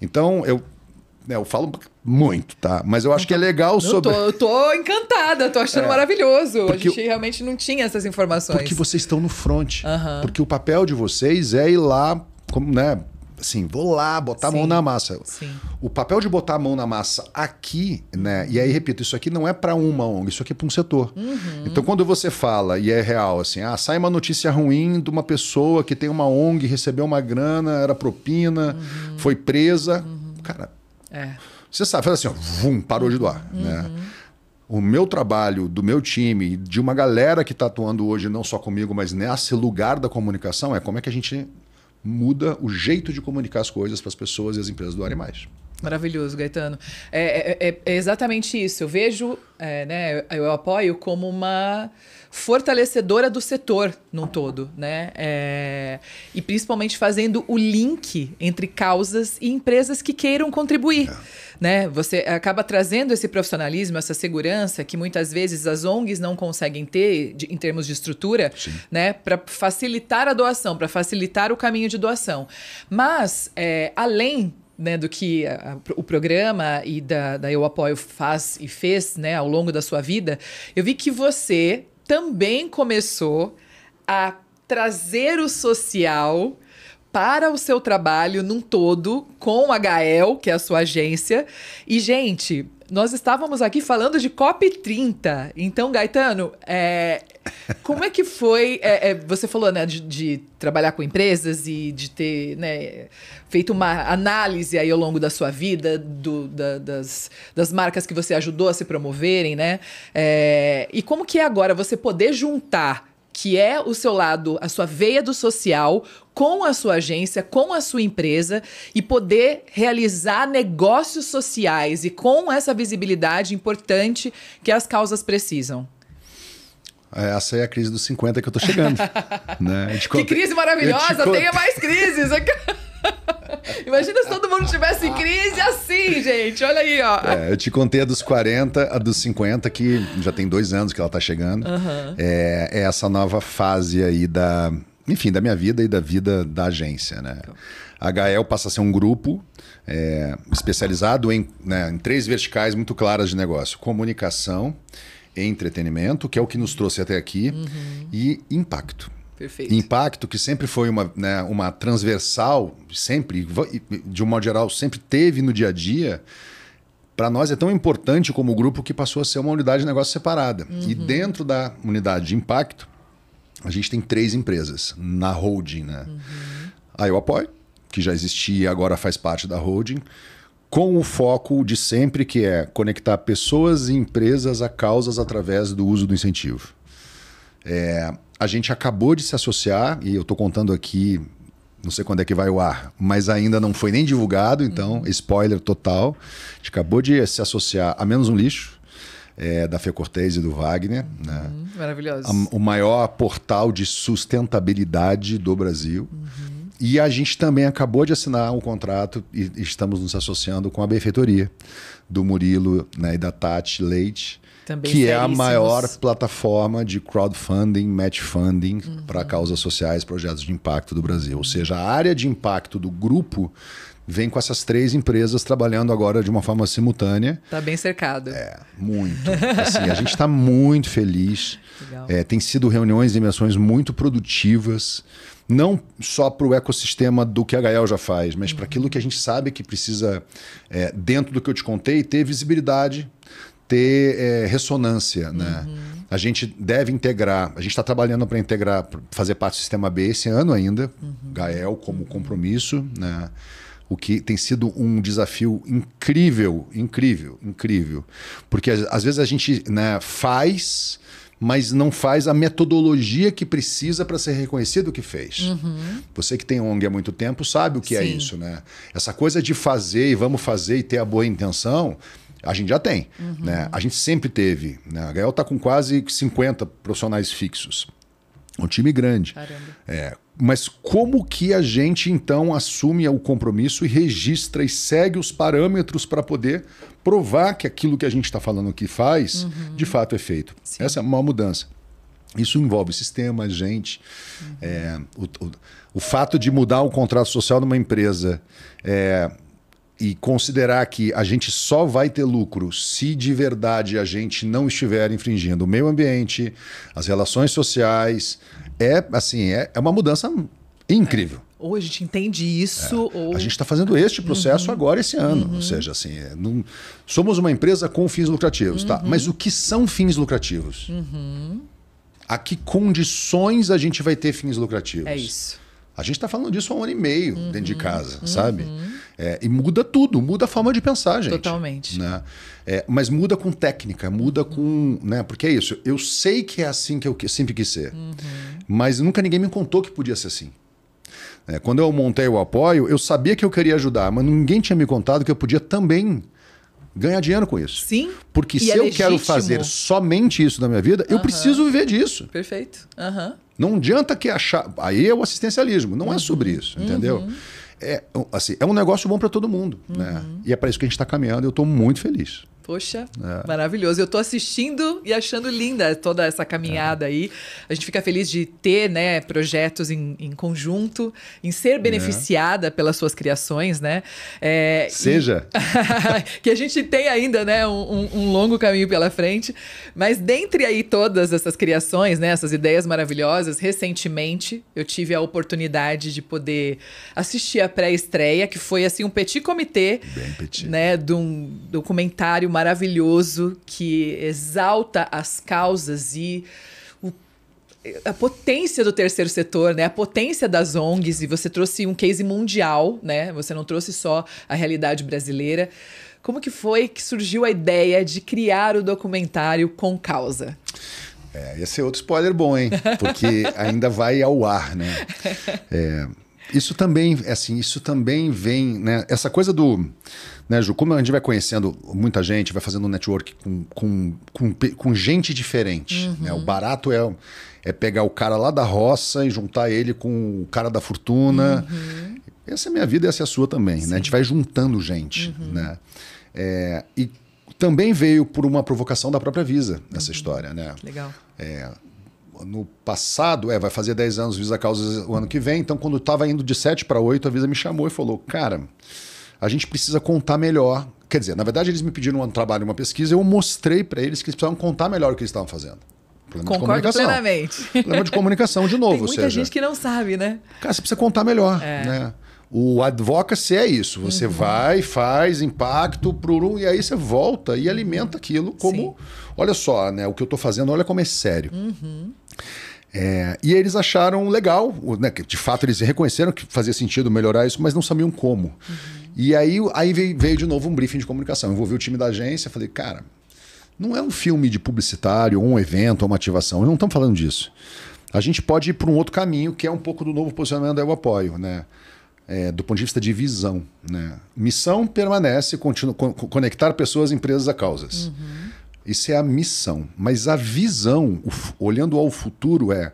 Então, eu falo muito, tá? Mas eu acho que é legal sobre... Eu tô encantada, tô achando maravilhoso. Porque a gente realmente não tinha essas informações. Porque vocês estão no front. Porque o papel de vocês é ir lá, né? Assim, vou lá botar a mão na massa. Sim. O papel de botar a mão na massa aqui, né? E aí, repito, isso aqui não é para uma ONG, isso aqui é para um setor. Então, quando você fala, e é real, assim, sai uma notícia ruim de uma pessoa que tem uma ONG, recebeu uma grana, era propina, foi presa. Cara, você sabe, faz assim, ó, vum, parou de doar. Né? O meu trabalho, do meu time, de uma galera que está atuando hoje, não só comigo, mas nesse lugar da comunicação, é como é que a gente muda o jeito de comunicar as coisas para as pessoas e as empresas doarem mais. Maravilhoso, Gaetano. É exatamente isso. Eu vejo, né, eu apoio como uma fortalecedora do setor num todo, né? E principalmente fazendo o link entre causas e empresas que queiram contribuir. Né? Você acaba trazendo esse profissionalismo, essa segurança que muitas vezes as ONGs não conseguem ter em termos de estrutura, né? Para facilitar a doação, para facilitar o caminho de doação. Mas, além, né, do que o programa e da Eu Apoio faz e fez, né, ao longo da sua vida, eu vi que você também começou a trazer o social para o seu trabalho num todo com a Gael, que é a sua agência. E, gente, nós estávamos aqui falando de COP30. Então, Gaetano, como é que foi... você falou, né, de trabalhar com empresas e de ter, né, feito uma análise aí ao longo da sua vida das marcas que você ajudou a se promoverem, né? E como que é agora você poder juntar, que é o seu lado, a sua veia do social, com a sua agência, com a sua empresa, e poder realizar negócios sociais e com essa visibilidade importante que as causas precisam? Essa é a crise dos 50 que eu tô chegando. Né? Que crise maravilhosa! Tenha mais crises! Imagina se todo mundo tivesse crise assim, gente. Olha aí, ó. Eu te contei a dos 40, a dos 50, que já tem 2 anos que ela tá chegando. É essa nova fase aí da minha vida e da vida da agência, né? A Gael passa a ser um grupo especializado em 3 verticais muito claras de negócio: comunicação, entretenimento, que é o que nos trouxe até aqui, e impacto. Perfeito. Impacto, que sempre foi uma transversal, sempre, de um modo geral, sempre teve no dia a dia. Para nós é tão importante como grupo que passou a ser uma unidade de negócio separada. E dentro da unidade de impacto, a gente tem 3 empresas na holding. Né? A Eu Apoio, que já existia e agora faz parte da holding, com o foco de sempre, que é conectar pessoas e empresas a causas através do uso do incentivo. A gente acabou de se associar, e eu estou contando aqui, não sei quando é que vai ao ar, mas ainda não foi nem divulgado, então, spoiler total. A gente acabou de se associar a Menos um Lixo, da Fê Cortez e do Wagner. Né? Maravilhoso. O maior portal de sustentabilidade do Brasil. E a gente também acabou de assinar um contrato e estamos nos associando com a Benfeitoria, do Murilo, né, e da Tati Leite, Também que é a seríssimos. maior plataforma de crowdfunding, match funding para causas sociais, projetos de impacto do Brasil. Ou seja, a área de impacto do grupo vem com essas 3 empresas trabalhando agora de uma forma simultânea. Tá bem cercado. Muito. Assim, a gente está muito feliz. Legal. Tem sido reuniões e imersões muito produtivas, não só para o ecossistema do que a Gael já faz, mas para aquilo que a gente sabe que precisa, dentro do que eu te contei, ter visibilidade, ter ressonância. Né? A gente deve integrar, a gente está trabalhando para integrar, fazer parte do Sistema B esse ano ainda, Gael como compromisso, né? O que tem sido um desafio incrível, incrível, incrível. Porque às vezes a gente, né, faz, mas não faz a metodologia que precisa para ser reconhecido o que fez. Você que tem ONG há muito tempo sabe o que é Sim. isso, né? Essa coisa de fazer e vamos fazer e ter a boa intenção, a gente já tem. Né? A gente sempre teve. Né? A Gael está com quase 50 profissionais fixos. Um time grande. Caramba. Mas como que a gente, então, assume o compromisso e registra e segue os parâmetros para poder provar que aquilo que a gente está falando que faz, de fato é feito? Sim. Essa é uma mudança. Isso envolve sistema, gente. O fato de mudar o contrato social numa empresa e considerar que a gente só vai ter lucro se de verdade a gente não estiver infringindo o meio ambiente, as relações sociais, é uma mudança incrível. Ou a gente entende isso, ou... A gente está fazendo este processo agora, esse ano. Ou seja, assim, somos uma empresa com fins lucrativos, tá? Mas o que são fins lucrativos? A que condições a gente vai ter fins lucrativos? É isso. A gente está falando disso há 1 ano e meio dentro de casa, sabe? E muda tudo, muda a forma de pensar, gente. Totalmente. Né? Mas muda com técnica, muda com... Né? Porque é isso, eu sei que é assim que eu sempre quis ser, mas nunca ninguém me contou que podia ser assim. Quando eu montei o apoio, eu sabia que eu queria ajudar, mas ninguém tinha me contado que eu podia também ganhar dinheiro com isso. Sim. Porque se eu quero fazer somente isso na minha vida, eu preciso viver disso. Perfeito. Não adianta que achar... Aí é o assistencialismo, não é sobre isso, entendeu? É um negócio bom para todo mundo. Né? E é para isso que a gente está caminhando e eu estou muito feliz. Poxa, maravilhoso. Eu estou assistindo e achando linda toda essa caminhada aí. A gente fica feliz de ter, né, projetos em conjunto, em ser beneficiada pelas suas criações, né? Seja. Que a gente tem ainda, né, um longo caminho pela frente. Mas dentre aí todas essas criações, né, essas ideias maravilhosas, recentemente eu tive a oportunidade de poder assistir a pré-estreia, que foi assim um petit comitê, Bem petit. né, de um documentário maravilhoso que exalta as causas e a potência do terceiro setor, né? A potência das ONGs, e você trouxe um case mundial, né? Você não trouxe só a realidade brasileira. Como que foi que surgiu a ideia de criar o documentário Com Causa? Esse é outro spoiler bom, hein? Porque ainda vai ao ar, né? Isso também, assim, isso também vem, né? Essa coisa do... Né, Ju, como a gente vai conhecendo muita gente, vai fazendo um network com gente diferente. Né? O barato é pegar o cara lá da roça e juntar ele com o cara da fortuna. Essa é a minha vida e essa é a sua também. Né? A gente vai juntando gente. Né? E também veio por uma provocação da própria Visa nessa história. Né? Legal. No passado, vai fazer 10 anos Visa Causas o ano que vem, então quando estava indo de 7 para 8, a Visa me chamou e falou, cara, a gente precisa contar melhor. Quer dizer, na verdade eles me pediram um trabalho, uma pesquisa, eu mostrei para eles que eles precisavam contar melhor o que eles estavam fazendo. Concordo plenamente. Problema de comunicação de novo. Tem muita gente que não sabe, né? Cara, você precisa contar melhor. Né? O advocacy é isso. Você vai, faz impacto, e aí você volta e alimenta aquilo como... Olha só, né, o que eu estou fazendo, olha como é sério. E eles acharam legal, né, que de fato eles reconheceram que fazia sentido melhorar isso, mas não sabiam como. E aí veio de novo um briefing de comunicação. Eu envolvi o time da agência, falei, cara, não é um filme de publicitário, ou um evento, ou uma ativação. Nós não estamos falando disso. A gente pode ir para um outro caminho, que é um pouco do novo posicionamento da Eu Apoio, né? Do ponto de vista de visão. Né? Missão permanece, conectar pessoas, empresas a causas. Isso é a missão. Mas a visão, olhando ao futuro, é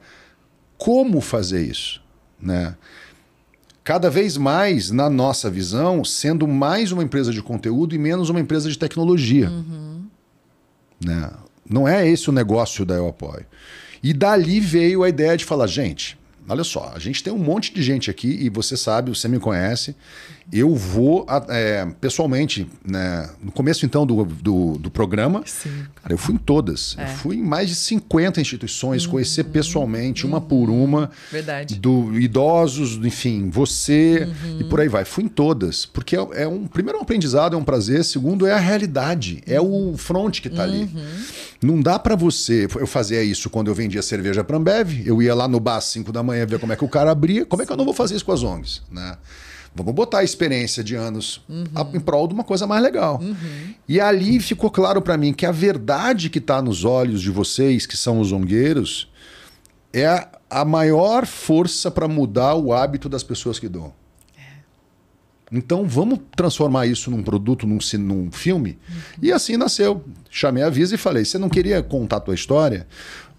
como fazer isso. Né? cada vez mais, na nossa visão, sendo mais uma empresa de conteúdo e menos uma empresa de tecnologia. Né? Não é esse o negócio da Eu Apoio. E dali veio a ideia de falar, gente, olha só, a gente tem um monte de gente aqui e você sabe, você me conhece, eu vou pessoalmente, né, no começo então do programa, cara, eu fui em todas. Eu fui em mais de 50 instituições, conhecer pessoalmente, uma por uma. Verdade. Do idosos, enfim, você e por aí vai. Fui em todas, porque primeiro é um aprendizado, é um prazer, segundo é a realidade, é o front que está ali. Não dá para você... Eu fazia isso quando eu vendia cerveja para Ambev, eu ia lá no bar às 5 da manhã ver como é que o cara abria, como é que eu não vou fazer isso com as ONGs, né? Vamos botar a experiência de anos em prol de uma coisa mais legal. E ali ficou claro para mim que a verdade que está nos olhos de vocês, que são os ongueiros, é a maior força para mudar o hábito das pessoas que doam. Então vamos transformar isso num produto, num filme. E assim nasceu. Chamei a Visa e falei, você não queria contar a tua história?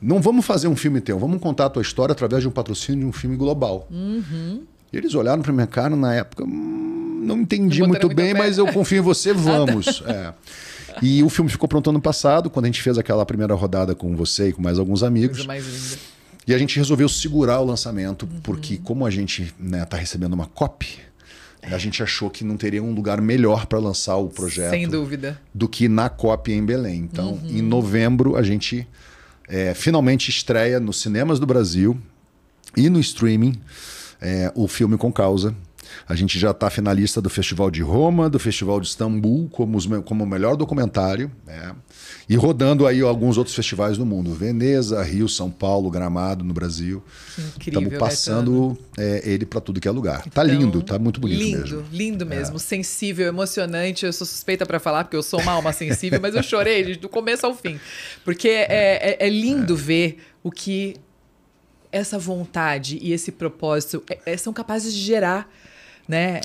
Não vamos fazer um filme teu, vamos contar a tua história através de um patrocínio de um filme global. Eles olharam para minha cara na época, não entendi muito bem, mas eu confio em você, vamos. E o filme ficou pronto ano passado, quando a gente fez aquela primeira rodada com você e com mais alguns amigos. Coisa mais linda. E a gente resolveu segurar o lançamento, porque como a gente tá recebendo uma copy, a gente achou que não teria um lugar melhor para lançar o projeto. Sem dúvida. Do que na copy em Belém. Então, em novembro, a gente finalmente estreia nos cinemas do Brasil e no streaming o filme Com Causa. A gente já está finalista do Festival de Roma, do Festival de Istambul, como o melhor documentário. E rodando aí alguns outros festivais no mundo. Veneza, Rio, São Paulo, Gramado, no Brasil. Incrível, estamos passando ele para tudo que é lugar. Tá então, lindo, tá muito bonito mesmo. Lindo mesmo. Sensível, emocionante. Eu sou suspeita para falar, porque eu sou uma alma sensível, mas eu chorei, gente, do começo ao fim. Porque é lindo ver o que essa vontade e esse propósito são capazes de gerar. Né?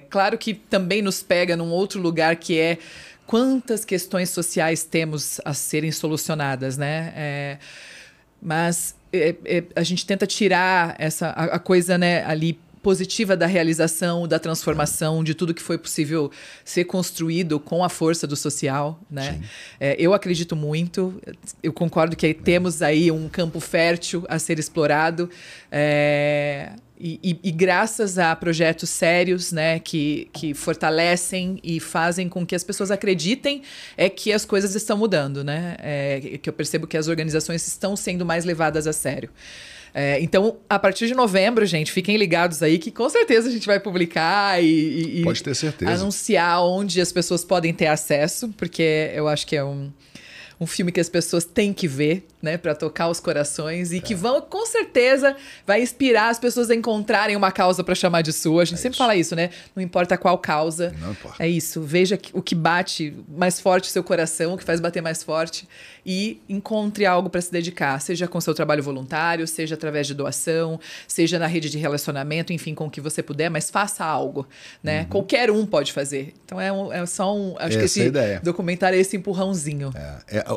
Claro que também nos pega num outro lugar que é quantas questões sociais temos a serem solucionadas, né? Mas a gente tenta tirar a coisa, né, ali positiva da realização, da transformação, de tudo que foi possível ser construído com a força do social, né? Eu acredito muito, eu concordo que temos aí um campo fértil a ser explorado, e graças a projetos sérios, né, que fortalecem e fazem com que as pessoas acreditem que as coisas estão mudando, né? Que eu percebo que as organizações estão sendo mais levadas a sério. Então, a partir de novembro, gente, fiquem ligados aí que com certeza a gente vai publicar e pode ter certeza. Anunciar onde as pessoas podem ter acesso, porque eu acho que é um filme que as pessoas têm que ver, né, para tocar os corações e que com certeza vai inspirar as pessoas a encontrarem uma causa para chamar de sua. A gente sempre fala isso, né? Não importa qual causa. Não importa. É isso. Veja o que bate mais forte o seu coração, o que faz bater mais forte e encontre algo para se dedicar, seja com seu trabalho voluntário, seja através de doação, seja na rede de relacionamento, enfim, com o que você puder, mas faça algo, né? Qualquer um pode fazer. Então é só acho que esse documentário é esse empurrãozinho.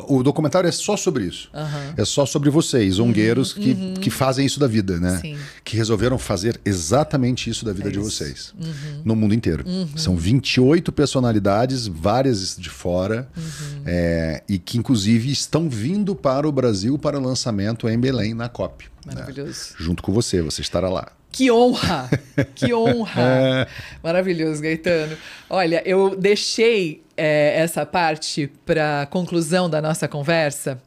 O documentário é só sobre isso. É só sobre vocês, ongueiros, que fazem isso da vida, né? Sim. Que resolveram fazer exatamente isso da vida de vocês. No mundo inteiro. São 28 personalidades, várias de fora, e que, inclusive, estão vindo para o Brasil para o lançamento em Belém, na COP. Maravilhoso. Né? Junto com você estará lá. Que honra! Que honra! Maravilhoso, Gaetano. Olha, eu deixei essa parte para a conclusão da nossa conversa,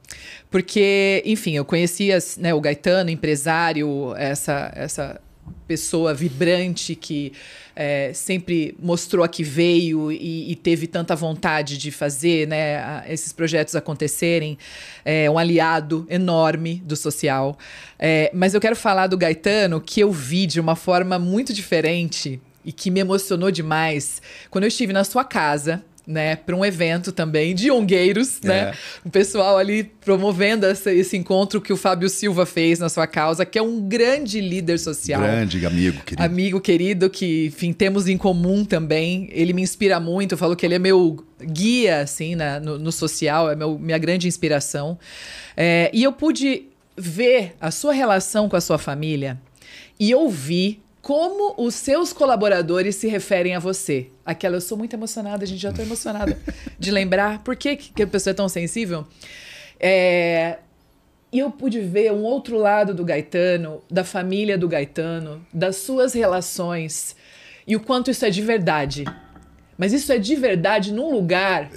porque, enfim, eu conhecia, né, o Gaetano, empresário, essa pessoa vibrante que sempre mostrou a que veio e teve tanta vontade de fazer, né, esses projetos acontecerem. É um aliado enorme do social. Mas eu quero falar do Gaetano, que eu vi de uma forma muito diferente e que me emocionou demais quando eu estive na sua casa, né, para um evento também de ongueiros, né? O pessoal ali promovendo esse encontro que o Fábio Silva fez na sua causa, que é um grande líder social. Grande amigo querido. Amigo querido que, enfim, temos em comum também. Ele me inspira muito, eu falo que ele é meu guia, assim, no social, é minha grande inspiração. E eu pude ver a sua relação com a sua família e ouvir como os seus colaboradores se referem a você. Aquela, eu sou muito emocionada, gente, já tô emocionada de lembrar. Por que a pessoa é tão sensível? E eu pude ver um outro lado do Gaetano, da família do Gaetano, das suas relações e o quanto isso é de verdade. Mas isso é de verdade num lugar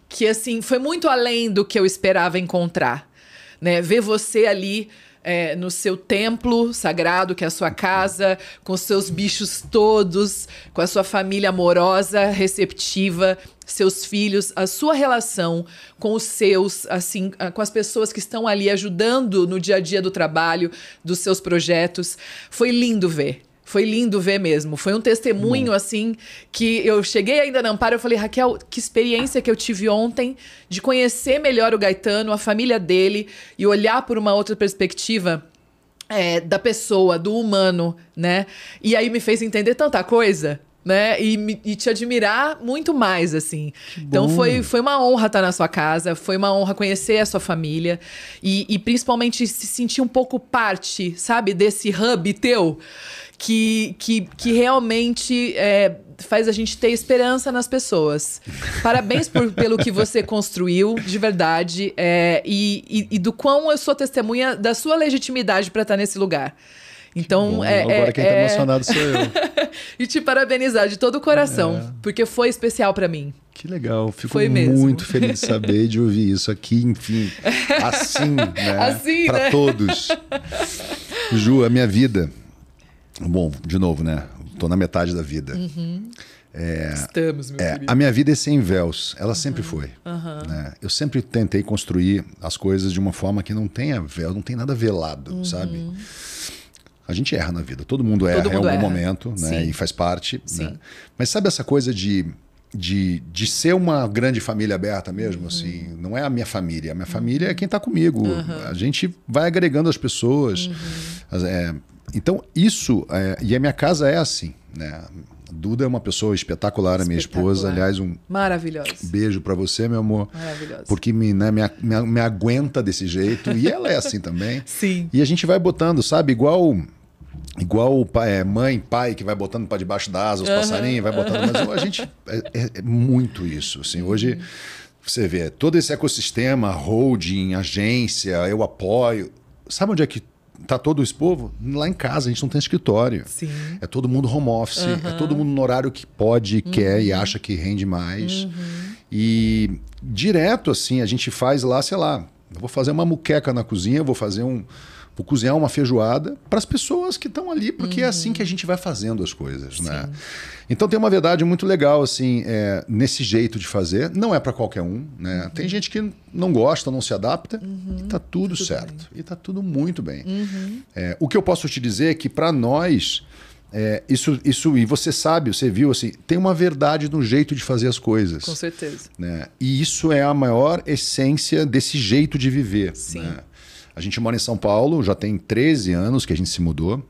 que, assim, foi muito além do que eu esperava encontrar. Né? Ver você ali no seu templo sagrado, que é a sua casa, com os seus bichos todos, com a sua família amorosa, receptiva, seus filhos, a sua relação com os seus, assim, com as pessoas que estão ali ajudando no dia a dia do trabalho, dos seus projetos. Foi lindo ver. Foi lindo ver mesmo. Foi um testemunho, assim, que eu cheguei ainda na Amparo, eu falei, Raquel, que experiência que eu tive ontem de conhecer melhor o Gaetano, a família dele, e olhar por uma outra perspectiva da pessoa, do humano, né? E aí me fez entender tanta coisa, né? E te admirar muito mais, assim. Então foi uma honra estar na sua casa, foi uma honra conhecer a sua família e principalmente se sentir um pouco parte, sabe, desse hub teu, que realmente faz a gente ter esperança nas pessoas. Parabéns pelo que você construiu, de verdade, e do quão eu sou testemunha da sua legitimidade para estar nesse lugar. Então, agora quem tá emocionado sou eu. E te parabenizar de todo o coração, porque foi especial para mim. Que legal, fico muito feliz de saber e de ouvir isso aqui, enfim, assim, né? Assim, para né? todos. Ju, a minha vida... Bom, de novo, né? Tô na metade da vida. Estamos, meu querido. A minha vida é sem véus. Ela sempre foi. Né? Eu sempre tentei construir as coisas de uma forma que não tenha véu, não tem nada velado, sabe? A gente erra na vida. Todo mundo erra em algum momento, né? E faz parte. Né? Mas sabe essa coisa de ser uma grande família aberta mesmo? Assim, não é a minha família. A minha família é quem está comigo. A gente vai agregando as pessoas. Então, isso... e a minha casa é assim, né? Duda é uma pessoa espetacular, a minha esposa. Aliás, um beijo para você, meu amor. Maravilhosa. Porque me aguenta desse jeito. E ela é assim também. Sim. E a gente vai botando, sabe? Igual mãe, pai, que vai botando para debaixo da asa os passarinhos, vai botando. Mas a gente... É muito isso. Assim. Hoje, você vê todo esse ecossistema, holding, agência, eu apoio. Sabe onde é que tá todo esse povo? Lá em casa, a gente não tem escritório. Sim. É todo mundo home office, é todo mundo no horário que pode, quer e acha que rende mais. E direto, assim, a gente faz lá, sei lá, eu vou fazer uma muqueca na cozinha, vou cozinhar uma feijoada para as pessoas que estão ali, porque é assim que a gente vai fazendo as coisas, né? Então tem uma verdade muito legal, assim, nesse jeito de fazer. Não é para qualquer um, né? Tem gente que não gosta, não se adapta, e tá tudo certo. Bem. E tá tudo muito bem. O que eu posso te dizer é que para nós, isso, e você sabe, você viu, assim, tem uma verdade no jeito de fazer as coisas. Com certeza. Né? E isso é a maior essência desse jeito de viver. Sim. Né? A gente mora em São Paulo, já tem 13 anos que a gente se mudou.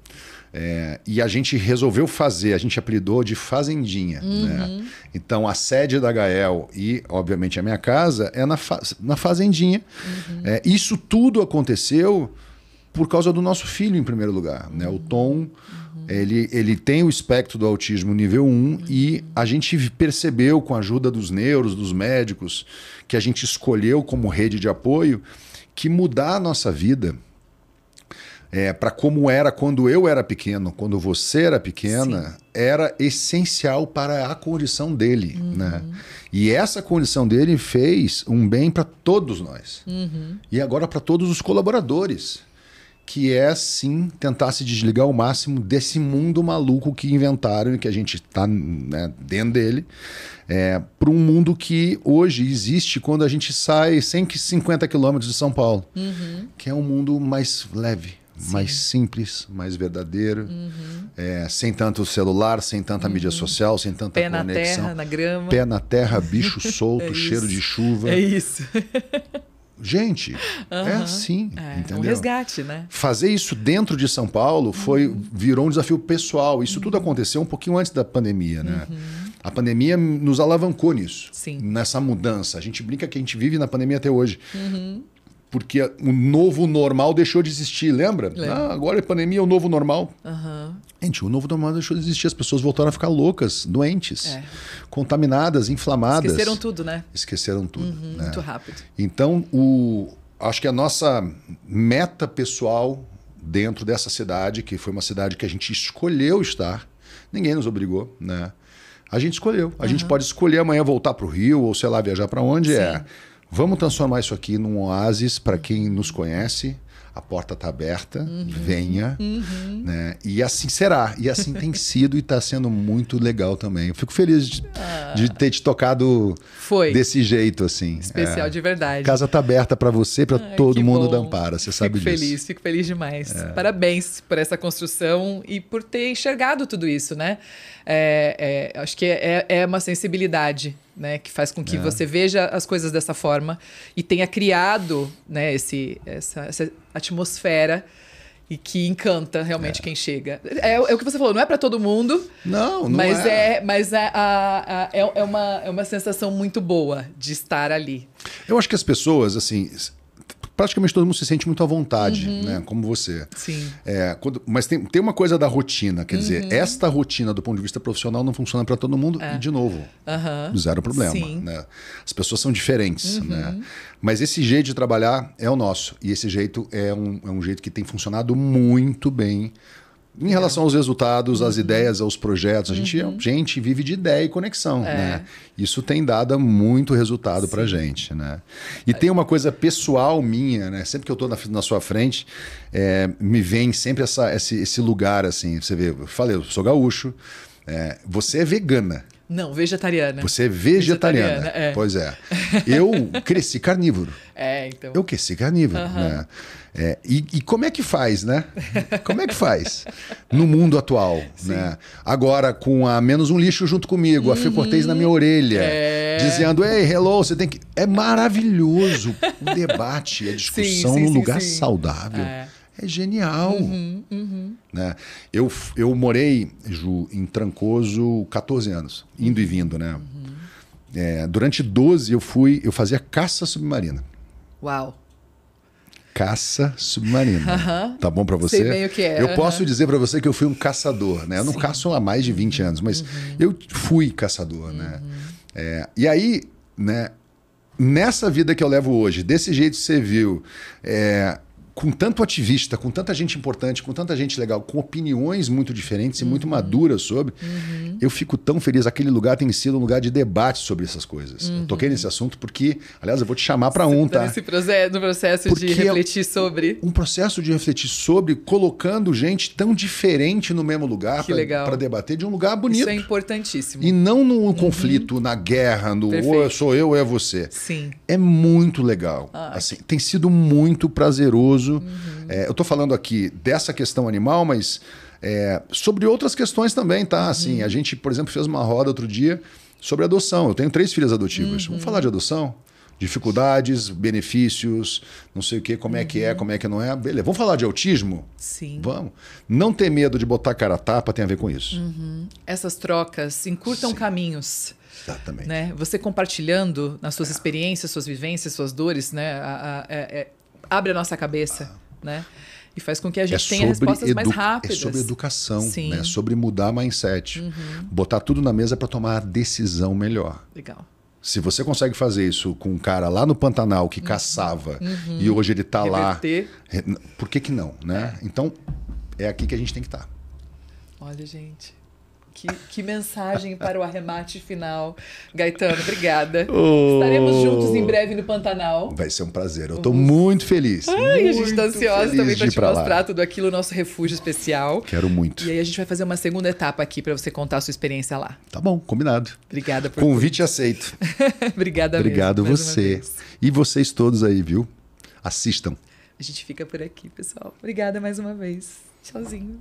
E a gente resolveu fazer, a gente apelidou de fazendinha. Né? Então, a sede da Gael e, obviamente, a minha casa é na fazendinha. Isso tudo aconteceu por causa do nosso filho, em primeiro lugar. Né? O Tom, ele tem o espectro do autismo nível 1 e a gente percebeu, com a ajuda dos neuros, dos médicos, que a gente escolheu como rede de apoio, que mudar a nossa vida para como era quando eu era pequeno, quando você era pequena, era essencial para a condição dele. Né? E essa condição dele fez um bem para todos nós. E agora para todos os colaboradores, que é, sim, tentar se desligar ao máximo desse mundo maluco que inventaram e que a gente está, né, dentro dele, para um mundo que hoje existe quando a gente sai 150 quilômetros de São Paulo, que é um mundo mais leve, mais simples, mais verdadeiro, sem tanto celular, sem tanta mídia social, sem tanta conexão. Pé na terra, na grama. Pé na terra, bicho solto, cheiro de chuva. É isso. Gente, é assim, entendeu? É um resgate, né? Fazer isso dentro de São Paulo virou um desafio pessoal. Isso tudo aconteceu um pouquinho antes da pandemia, né? A pandemia nos alavancou nisso, nessa mudança. A gente brinca que a gente vive na pandemia até hoje. porque o novo normal deixou de existir, lembra? Agora a pandemia é o novo normal. Gente, o novo normal deixou de existir. As pessoas voltaram a ficar loucas, doentes, contaminadas, inflamadas. Esqueceram tudo, né? Esqueceram tudo. Né? Muito rápido. Então, acho que a nossa meta pessoal dentro dessa cidade, que foi uma cidade que a gente escolheu estar, ninguém nos obrigou, né? A gente escolheu. A gente pode escolher amanhã voltar para o Rio ou, sei lá, viajar para onde Vamos transformar isso aqui num oásis para quem nos conhece. A porta está aberta, venha. Né? E assim será. E assim tem sido e está sendo muito legal também. Eu fico feliz de ter te tocado desse jeito, assim. Especial de verdade. A casa está aberta para você e para todo mundo da Ampara. Você sabe disso. Fico feliz demais. Parabéns por essa construção e por ter enxergado tudo isso, né? Acho que é uma sensibilidade, né, que faz com que você veja as coisas dessa forma e tenha criado, né, essa atmosfera e que encanta realmente quem chega. É o que você falou, não é para todo mundo. Não mas é. Mas é uma sensação muito boa de estar ali. Eu acho que as pessoas, assim, praticamente todo mundo se sente muito à vontade, né? Como você. Sim. Mas tem uma coisa da rotina, quer dizer, esta rotina do ponto de vista profissional não funciona para todo mundo e, de novo, zero problema. Né? As pessoas são diferentes, né? Mas esse jeito de trabalhar é o nosso. E esse jeito é um jeito que tem funcionado muito bem em relação aos resultados, às ideias, aos projetos. A gente vive de ideia e conexão, né? Isso tem dado muito resultado pra gente, né? E tem uma coisa pessoal minha, né? Sempre que eu tô na sua frente, me vem sempre esse lugar, assim. Você vê, eu falei, eu sou gaúcho, você é vegana. Não, vegetariana. Você é vegetariana. Pois é. Eu cresci carnívoro. Então. Eu cresci carnívoro, né? E como é que faz, né? Como é que faz no mundo atual, né? Agora, com a Menos um Lixo junto comigo, a Fê Cortez na minha orelha, dizendo, hey, hello, você tem que... É maravilhoso o debate, a discussão num lugar saudável. É genial. Né? Eu morei, Ju, em Trancoso 14 anos, indo e vindo, né? Durante 12 eu fazia caça submarina. Uau! Caça submarina. Tá bom pra você? Sei bem o que é. Eu posso dizer pra você que eu fui um caçador, né? Eu não caço há mais de 20 anos, mas eu fui caçador, né? E aí, né? Nessa vida que eu levo hoje, desse jeito que você viu, com tanto ativista, com tanta gente importante, com tanta gente legal, com opiniões muito diferentes e muito maduras sobre, eu fico tão feliz. Aquele lugar tem sido um lugar de debate sobre essas coisas. Eu toquei nesse assunto porque, aliás, eu vou te chamar para tá? No processo porque de refletir sobre. Um processo de refletir sobre, colocando gente tão diferente no mesmo lugar para debater de um lugar bonito. Isso é importantíssimo. E não no conflito, na guerra, no ou sou eu ou é você. Sim. É muito legal. Assim, tem sido muito prazeroso. Eu estou falando aqui dessa questão animal, mas sobre outras questões também, tá? Assim, a gente, por exemplo, fez uma roda outro dia sobre adoção. Eu tenho 3 filhas adotivas. Vamos falar de adoção? Dificuldades, benefícios, não sei o quê, como é que não é. Beleza. Vamos falar de autismo? Sim. Vamos. Não ter medo de botar cara a tapa tem a ver com isso. Essas trocas encurtam caminhos. Exatamente. Né? Você compartilhando nas suas experiências, suas vivências, suas dores, né? Abre a nossa cabeça, né? E faz com que a gente tenha respostas mais rápidas. É sobre educação, né? Sobre mudar mindset. Botar tudo na mesa para tomar a decisão melhor. Legal. Se você consegue fazer isso com um cara lá no Pantanal que caçava e hoje ele está lá, por que não, né? Então, é aqui que a gente tem que estar. Olha, gente... Que mensagem para o arremate final. Gaetano, obrigada. Estaremos juntos em breve no Pantanal. Vai ser um prazer. Eu estou muito feliz. A gente está ansiosa também para te mostrar tudo aquilo, nosso refúgio especial. Quero muito. E aí a gente vai fazer uma segunda etapa aqui para você contar a sua experiência lá. Tá bom, combinado. Obrigada por convite aceito. Obrigada Obrigado mesmo, você. E vocês todos aí, viu? Assistam. A gente fica por aqui, pessoal. Obrigada mais uma vez. Tchauzinho.